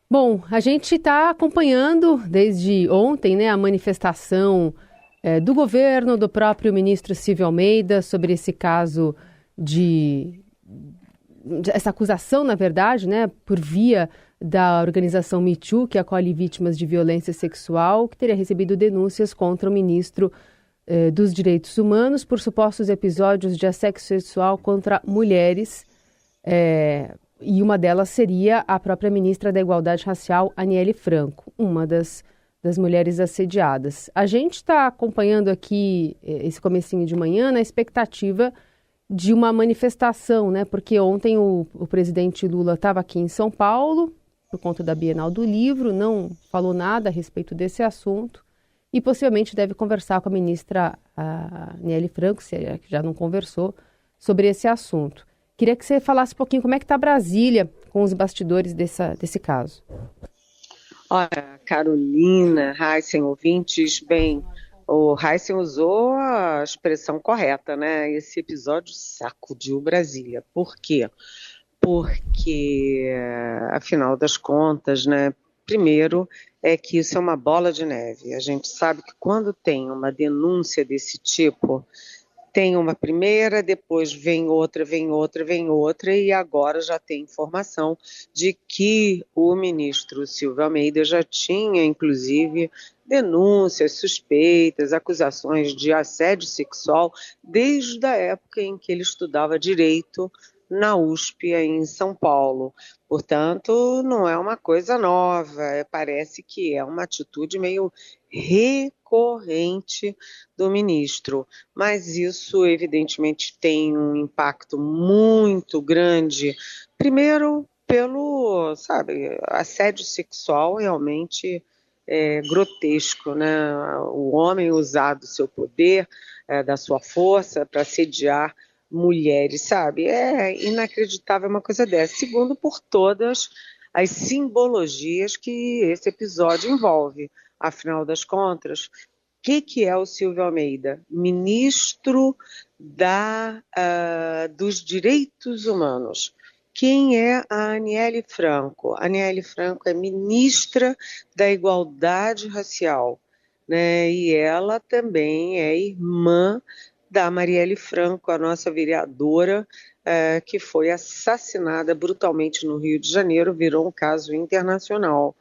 Bom, a gente está acompanhando desde ontem, né, a manifestação do governo, do próprio ministro Silvio Almeida sobre esse caso essa acusação, na verdade, né, por via da organização Me Too, que acolhe vítimas de violência sexual, que teria recebido denúncias contra o ministro dos Direitos Humanos por supostos episódios de assédio sexual contra mulheres. E uma delas seria a própria ministra da Igualdade Racial, Aniele Franco, uma das mulheres assediadas. A gente está acompanhando aqui esse comecinho de manhã na expectativa de uma manifestação, né? Porque ontem o presidente Lula estava aqui em São Paulo, por conta da Bienal do Livro, não falou nada a respeito desse assunto e possivelmente deve conversar com a ministra Aniele Franco, se já não conversou, sobre esse assunto. Queria que você falasse um pouquinho como é que está Brasília com os bastidores desse caso. Olha, Carolina, Heisen, ouvintes, bem, o Heisen usou a expressão correta, né? Esse episódio sacudiu Brasília. Por quê? Porque, afinal das contas, né? Primeiro é que isso é uma bola de neve. A gente sabe que quando tem uma denúncia desse tipo, tem uma primeira, depois vem outra, vem outra, vem outra, e agora já tem informação de que o ministro Silvio Almeida já tinha, inclusive, denúncias, suspeitas, acusações de assédio sexual desde a época em que ele estudava direito na USP, em São Paulo. Portanto, não é uma coisa nova, parece que é uma atitude meio recorrente do ministro, mas isso evidentemente tem um impacto muito grande, primeiro pelo, sabe, assédio sexual realmente é grotesco, né? O homem usar do seu poder, da sua força para assediar mulheres, sabe? É inacreditável uma coisa dessa. Segundo, por todas as simbologias que esse episódio envolve. Afinal das contas, o que é o Silvio Almeida? Ministro dos Direitos Humanos. Quem é a Aniele Franco? A Aniele Franco é ministra da Igualdade Racial, né? E ela também é irmã da Marielle Franco, a nossa vereadora, que foi assassinada brutalmente no Rio de Janeiro, virou um caso internacional.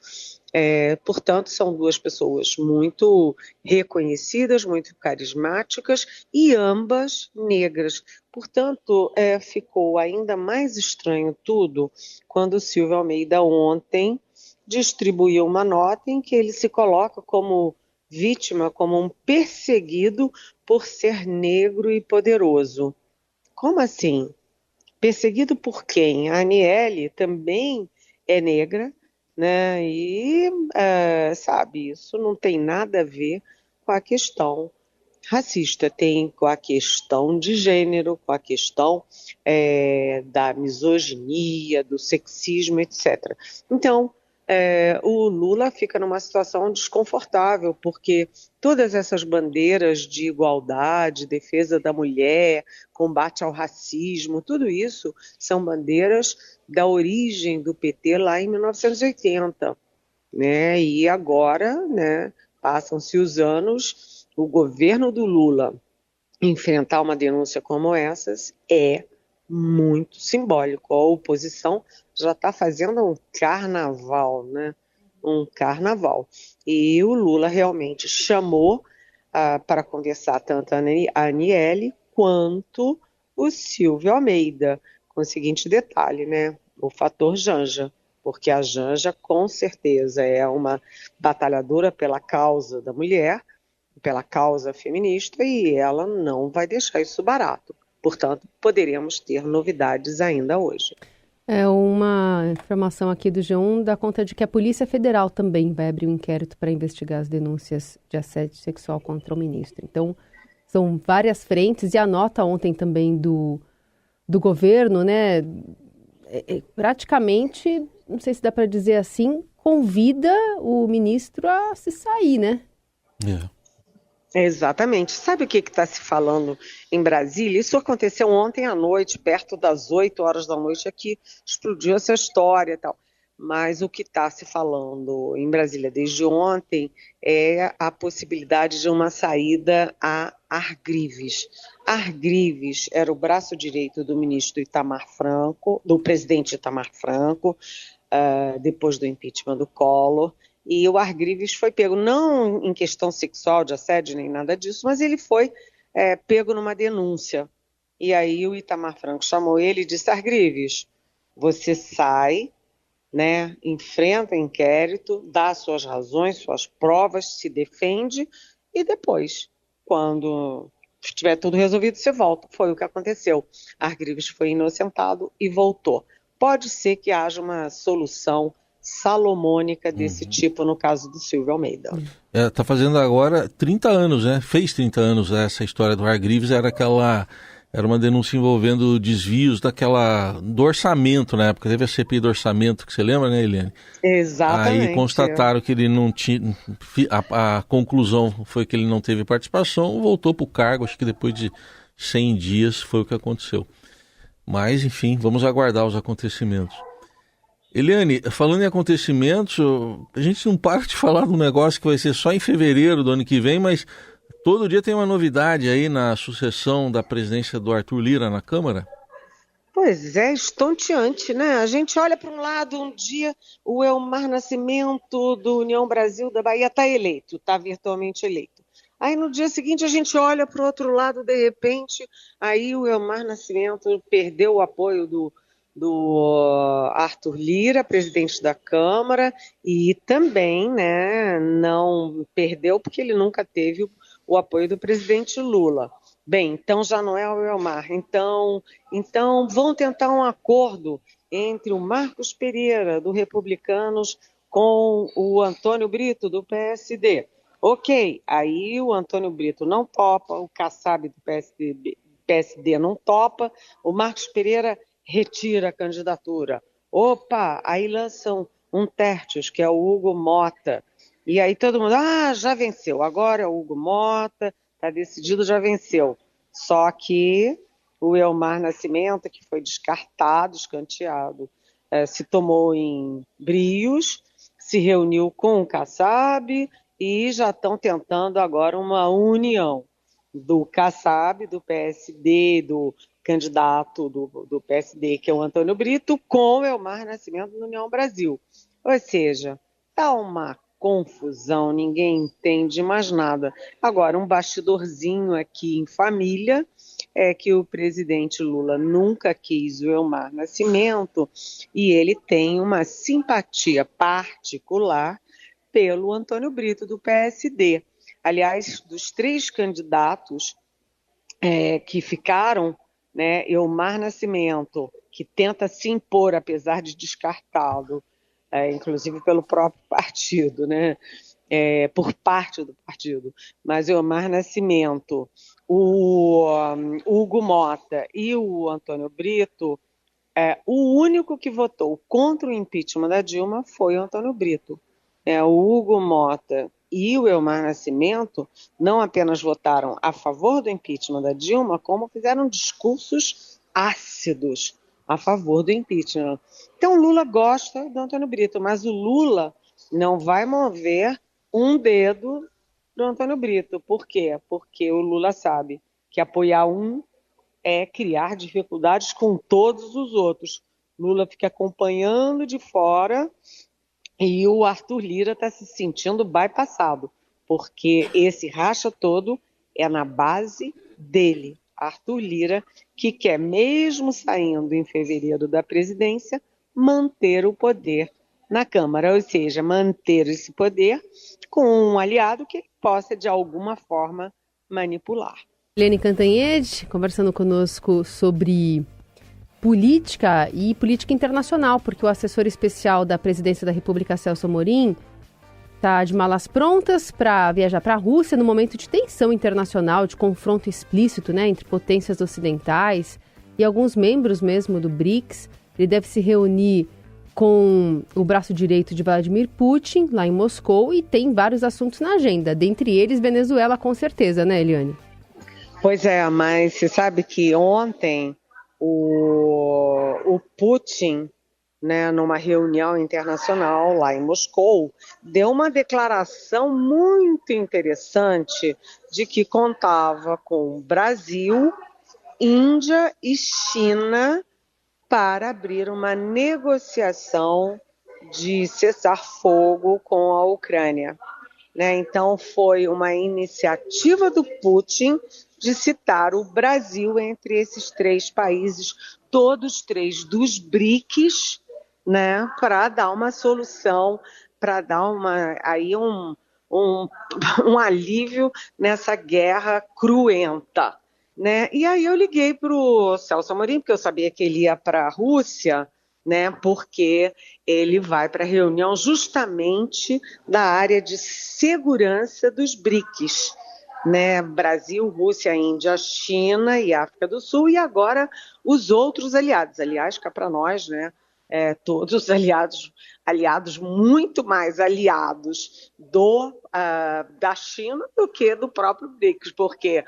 Portanto, são duas pessoas muito reconhecidas, muito carismáticas e ambas negras. Portanto, ficou ainda mais estranho tudo quando o Silvio Almeida ontem distribuiu uma nota em que ele se coloca como vítima, como um perseguido por ser negro e poderoso. Como assim? Perseguido por quem? A Aniele também é negra, né? E, sabe, isso não tem nada a ver com a questão racista, tem com a questão de gênero, com a questão da misoginia, do sexismo, etc. Então, o Lula fica numa situação desconfortável, porque todas essas bandeiras de igualdade, defesa da mulher, combate ao racismo, tudo isso são bandeiras da origem do PT lá em 1980, né? E agora, né, passam-se os anos, o governo do Lula enfrentar uma denúncia como essas é muito simbólico. A oposição já está fazendo um carnaval, né? Um carnaval. E o Lula realmente chamou para conversar tanto a Aniele quanto o Silvio Almeida, com o seguinte detalhe, né? O fator Janja, porque a Janja com certeza é uma batalhadora pela causa da mulher, pela causa feminista, e ela não vai deixar isso barato. Portanto, poderemos ter novidades ainda hoje. Uma informação aqui do G1 dá conta de que a Polícia Federal também vai abrir um inquérito para investigar as denúncias de assédio sexual contra o ministro. Então, são várias frentes, e a nota ontem também do governo, né, praticamente, não sei se dá para dizer assim, convida o ministro a se sair, né? Exatamente. Sabe o que está se falando em Brasília? Isso aconteceu ontem à noite, perto das 8 horas da noite, aqui explodiu essa história e tal. mas o que está se falando em Brasília desde ontem é a possibilidade de uma saída a Argrives. Argrives era o braço direito do ministro Itamar Franco, do presidente Itamar Franco, depois do impeachment do Collor, e o Argrives foi pego, não em questão sexual, de assédio, nem nada disso, mas ele foi pego numa denúncia. E aí o Itamar Franco chamou ele e disse: Argrives, você sai, né, enfrenta o inquérito, dá suas razões, suas provas, se defende e depois, quando estiver tudo resolvido, você volta. Foi o que aconteceu. Argrives foi inocentado e voltou. Pode ser que haja uma solução salomônica desse tipo no caso do Silvio Almeida. Tá fazendo agora 30 anos, né? Fez 30 anos essa história do Argrives, era uma denúncia envolvendo desvios do orçamento na época. Teve a CPI do orçamento, que você lembra, né, Eliane? Exatamente. Aí constataram que ele não tinha... A conclusão foi que ele não teve participação, voltou para o cargo, acho que depois de 100 dias foi o que aconteceu. Mas, enfim, vamos aguardar os acontecimentos. Eliane, falando em acontecimentos, a gente não para de falar de um negócio que vai ser só em fevereiro do ano que vem, mas todo dia tem uma novidade aí na sucessão da presidência do Arthur Lira na Câmara. Pois é, estonteante, né? A gente olha para um lado, um dia o Elmar Nascimento do União Brasil da Bahia está eleito, está virtualmente eleito. Aí no dia seguinte a gente olha para o outro lado, de repente, aí o Elmar Nascimento perdeu o apoio do Arthur Lira, presidente da Câmara, e também, né, não perdeu porque ele nunca teve o apoio do presidente Lula. Bem, então já não é o Elmar. Então vão tentar um acordo entre o Marcos Pereira, do Republicanos, com o Antônio Brito, do PSD. Ok, aí o Antônio Brito não topa, o Kassab do PSD não topa, o Marcos Pereira retira a candidatura. Opa, aí lançam um Tertius, que é o Hugo Mota. E aí todo mundo, já venceu, agora é o Hugo Mota, está decidido, já venceu. Só que o Elmar Nascimento, que foi descartado, escanteado, se tomou em brios, se reuniu com o Kassab e já estão tentando agora uma união do Kassab, do PSD, do candidato do PSD, que é o Antônio Brito, com o Elmar Nascimento do União Brasil. Ou seja, está uma confusão, ninguém entende mais nada. Agora, um bastidorzinho aqui em família é que o presidente Lula nunca quis o Elmar Nascimento e ele tem uma simpatia particular pelo Antônio Brito, do PSD. Aliás, dos 3 candidatos que ficaram, né, Elmar Nascimento, que tenta se impor, apesar de descartado, inclusive pelo próprio partido, né, por parte do partido, mas Elmar Nascimento, o Hugo Mota e o Antônio Brito, o único que votou contra o impeachment da Dilma foi o Antônio Brito. O Hugo Mota e o Elmar Nascimento não apenas votaram a favor do impeachment da Dilma, como fizeram discursos ácidos a favor do impeachment. Então o Lula gosta do Antônio Brito, mas o Lula não vai mover um dedo do Antônio Brito. Por quê? Porque o Lula sabe que apoiar um é criar dificuldades com todos os outros. Lula fica acompanhando de fora e o Arthur Lira está se sentindo bypassado, porque esse racha todo é na base dele, Arthur Lira, que quer, mesmo saindo em fevereiro da presidência, manter o poder na Câmara, ou seja, manter esse poder com um aliado que ele possa, de alguma forma, manipular. Eliane Cantanhede, conversando conosco sobre política e política internacional, porque o assessor especial da Presidência da República, Celso Amorim, está de malas prontas para viajar para a Rússia no momento de tensão internacional, de confronto explícito, né, entre potências ocidentais e alguns membros mesmo do BRICS. Ele deve se reunir com o braço direito de Vladimir Putin, lá em Moscou, e tem vários assuntos na agenda, dentre eles Venezuela, com certeza, né, Eliane? Pois é, mas você sabe que ontem o Putin né, numa reunião internacional lá em Moscou, deu uma declaração muito interessante de que contava com Brasil, Índia e China para abrir uma negociação de cessar-fogo com a Ucrânia, né? Então foi uma iniciativa do Putin de citar o Brasil entre esses 3 países, todos 3 dos BRICS, né, para dar uma solução, para dar um alívio nessa guerra cruenta, né? E aí eu liguei para o Celso Amorim, porque eu sabia que ele ia para a Rússia, né, porque ele vai para a reunião justamente da área de segurança dos BRICS, né? Brasil, Rússia, Índia, China e África do Sul, e agora os outros aliados. Aliás, cá para nós, né? Todos aliados muito mais aliados da China do que do próprio BRICS, porque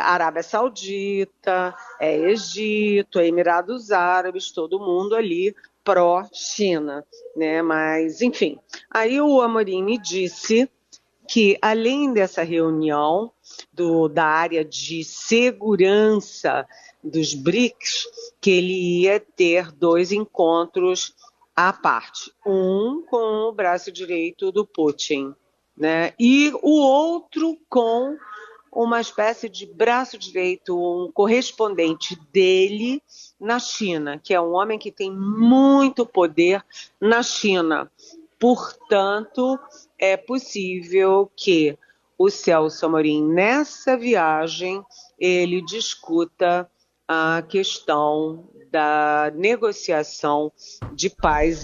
Arábia Saudita, Egito, Emirados Árabes, todo mundo ali pró-China, né? Mas, enfim, aí o Amorim me disse que, além dessa reunião da área de segurança dos BRICS, que ele ia ter 2 encontros à parte. Um com o braço direito do Putin, né? E o outro com uma espécie de braço direito, um correspondente dele na China, que é um homem que tem muito poder na China. Portanto, é possível que o Celso Amorim, nessa viagem, ele discuta a questão da negociação de paz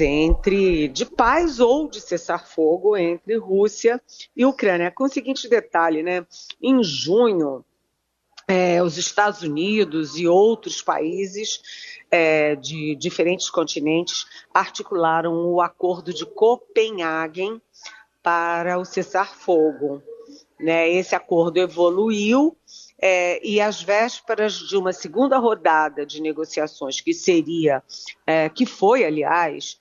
ou de cessar-fogo entre Rússia e Ucrânia. Com o seguinte detalhe, né? Em junho, os Estados Unidos e outros países de diferentes continentes articularam o Acordo de Copenhague para o cessar-fogo, né? Esse acordo evoluiu e às vésperas de uma segunda rodada de negociações que foi, aliás,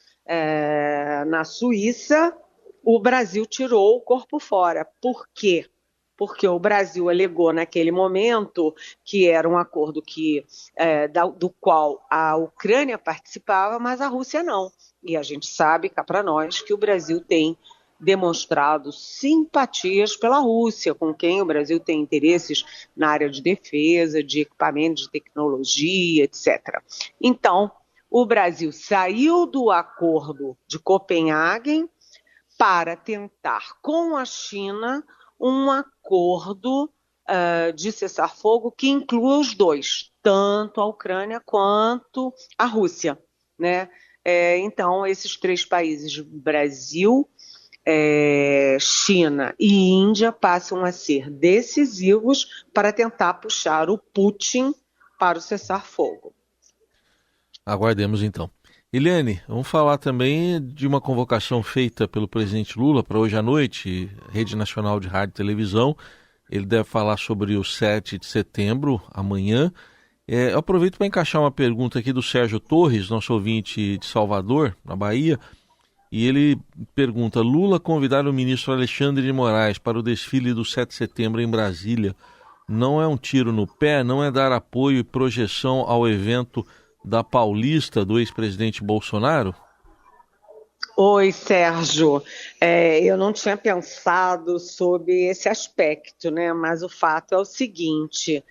na Suíça, o Brasil tirou o corpo fora. Por quê? Porque o Brasil alegou naquele momento que era um acordo do qual a Ucrânia participava, mas a Rússia não. E a gente sabe, cá para nós, que o Brasil tem demonstrado simpatias pela Rússia, com quem o Brasil tem interesses na área de defesa, de equipamentos de tecnologia, etc. Então, o Brasil saiu do Acordo de Copenhague para tentar, com a China, um acordo de cessar-fogo que inclua os 2, tanto a Ucrânia quanto a Rússia, né? Então, esses 3 países, Brasil, China e Índia, passam a ser decisivos para tentar puxar o Putin para o cessar-fogo. Aguardemos então. Eliane, vamos falar também de uma convocação feita pelo presidente Lula para hoje à noite, Rede Nacional de Rádio e Televisão. Ele deve falar sobre o 7 de setembro, amanhã. Eu aproveito para encaixar uma pergunta aqui do Sérgio Torres, nosso ouvinte de Salvador, na Bahia. E ele pergunta: Lula convidar o ministro Alexandre de Moraes para o desfile do 7 de setembro em Brasília não é um tiro no pé, não é dar apoio e projeção ao evento da Paulista do ex-presidente Bolsonaro? Oi, Sérgio. Eu não tinha pensado sobre esse aspecto, né? Mas o fato é o seguinte: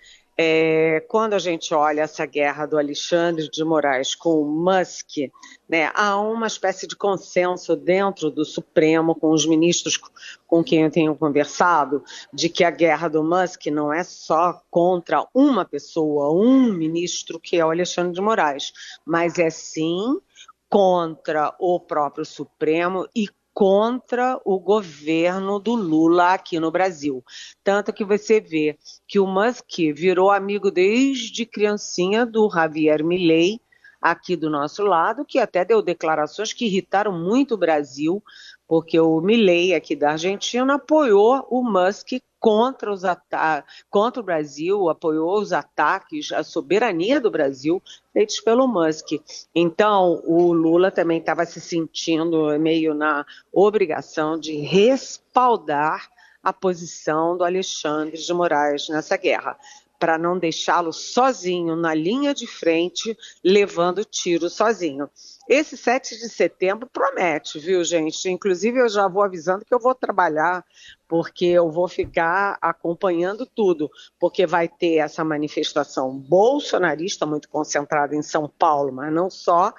quando a gente olha essa guerra do Alexandre de Moraes com o Musk, né, há uma espécie de consenso dentro do Supremo, com os ministros com quem eu tenho conversado, de que a guerra do Musk não é só contra uma pessoa, um ministro, que é o Alexandre de Moraes, mas é sim contra o próprio Supremo e contra o governo do Lula aqui no Brasil. Tanto que você vê que o Musk virou amigo desde criancinha do Javier Milei, aqui do nosso lado, que até deu declarações que irritaram muito o Brasil, porque o Milei, aqui da Argentina, apoiou o Musk contra o Brasil, apoiou os ataques à soberania do Brasil feitos pelo Musk. Então, o Lula também estava se sentindo meio na obrigação de respaldar a posição do Alexandre de Moraes nessa guerra, para não deixá-lo sozinho na linha de frente, levando tiro sozinho. Esse 7 de setembro promete, viu, gente? Inclusive, eu já vou avisando que eu vou trabalhar, porque eu vou ficar acompanhando tudo, porque vai ter essa manifestação bolsonarista muito concentrada em São Paulo, mas não só,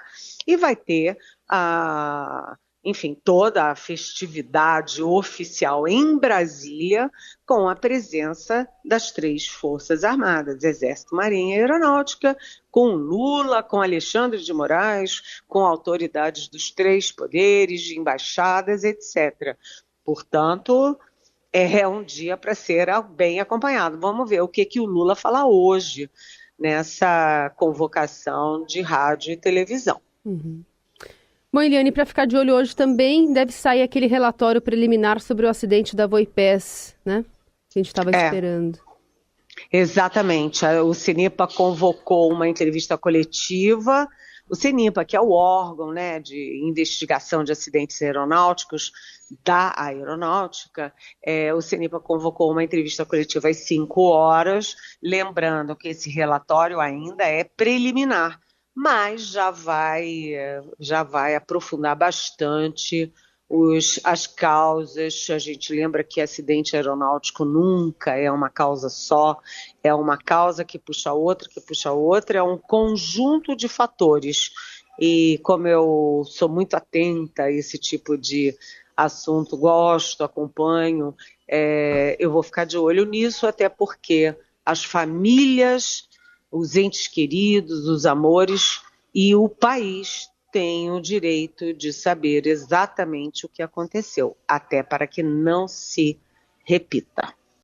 e vai ter enfim, toda a festividade oficial em Brasília, com a presença das 3 Forças Armadas, Exército, Marinha e Aeronáutica, com Lula, com Alexandre de Moraes, com autoridades dos 3 poderes, de embaixadas, etc. Portanto, é um dia para ser bem acompanhado. Vamos ver o que o Lula fala hoje nessa convocação de rádio e televisão. Uhum. Bom, Eliane, para ficar de olho hoje também deve sair aquele relatório preliminar sobre o acidente da Voipés, né? Que a gente estava esperando. Exatamente. O CENIPA convocou uma entrevista coletiva. O CENIPA, que é o órgão, né, de investigação de acidentes aeronáuticos da aeronáutica, o CENIPA convocou uma entrevista coletiva às 5 horas, lembrando que esse relatório ainda é preliminar, mas já vai aprofundar bastante as causas. A gente lembra que acidente aeronáutico nunca é uma causa só, é uma causa que puxa outra, é um conjunto de fatores. E como eu sou muito atenta a esse tipo de assunto, gosto, acompanho, eu vou ficar de olho nisso, até porque as famílias, os entes queridos, os amores e o país têm o direito de saber exatamente o que aconteceu, até para que não se repita.